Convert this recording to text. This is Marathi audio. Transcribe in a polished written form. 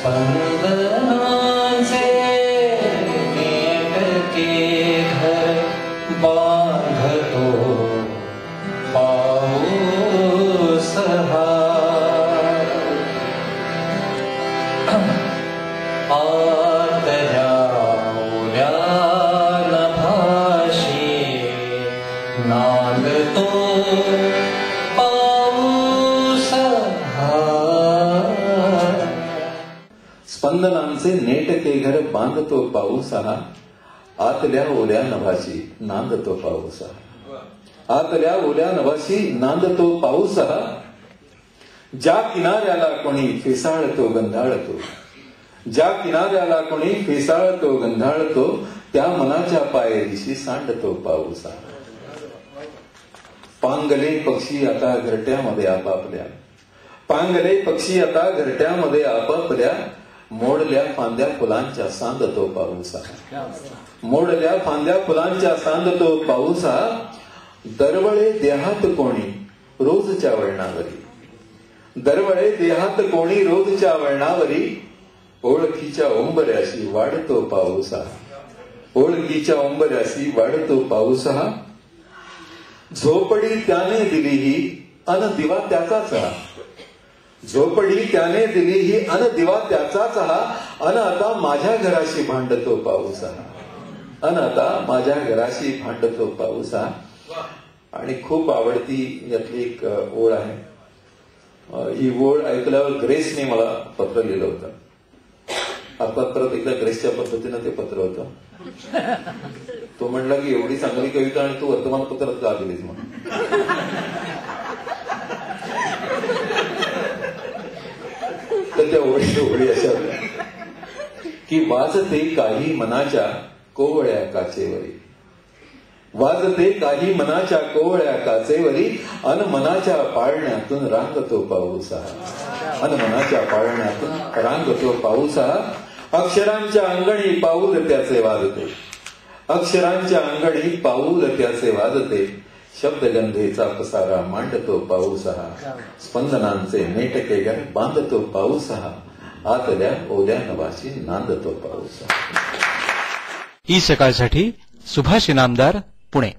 स्पंदनाचे नेटके घर बांधतो पाऊस हा आतल्या उल्या नभाशी नांदतो पाऊस हा. स्पंदनांचे नेटके घर बांधतो पाऊस हा, आतल्या ओल्या नभाशी नांदतो पाऊस हा. आतल्या ओल्या नभाशी नांदतो पाऊस हा. ज्या किनाऱ्याला कोणी फेसाळतो गंधाळतो, ज्या किनाऱ्याला कोणी फेसाळतो गंधाळतो, त्या मनाच्या पायरीशी सांडतो पाऊस हा. पांगले पक्षी आता घरट्यामध्ये आपापल्या, पांगले पक्षी आता घरट्यामध्ये आपापल्या, मोडल्या फांद्या फुलांच्या सांदतो पाऊस हा. मोडल्या फांद्या फुलांच्या सांदतो पाऊस हा. दरवळे देहात कोणी रोजच्या वळणावरी, दरवळे देहात कोणी रोजच्या वळणावरी, ओळखीच्या ओंबऱ्याशी वाढतो पाऊस हा. ओळखीच्या ओंबऱ्याशी वाढतो पाऊस हा. झोपडी त्याने दिली ही अन दिवा त्याचाच हा. झोपडी त्याने दिली ही अन दिवा त्याचाच हा. अन आता माझ्या घराशी भांडतो पाऊस हा. अन आता माझ्या घराशी भांडतो पाऊस हा. आणि खूप आवडती यातली एक ओळ आहे. ही ओळ ऐकल्यावर ग्रेसने मला पत्र लिहिलं होतं. परत एकदा ग्रेसच्या पद्धतीनं ते पत्र होतं. तो म्हणला की एवढी चांगली कविता आणि तू वर्तमानपत्रात का दिलीस म्हणून. तर त्या ओळी अशा होत्या की वाजते काही मनाच्या कोवळ्या काचेवरी, वाजते काही मनाच्या कोवळ्या काचेवरी, अन मनाच्या पाळण्यातून रांगतो पाऊस हा. अन मनाच्या पाळण्यातून रांगतो पाऊस हा. अक्षरांच्या अंगणी पाऊल त्याचे वाजते, अक्षरांच्या अंगणी पाऊल त्याचे वाजते, शब्दगंधेचा पसारा मांडतो पाऊस हा. स्पंदनांचे नेटके घर बांधतो पाऊस हा. आतल्या ओल्या नभाशी नांदतो पाऊस हा. ई सकाळसाठी सुभाष इनामदार, पुणे.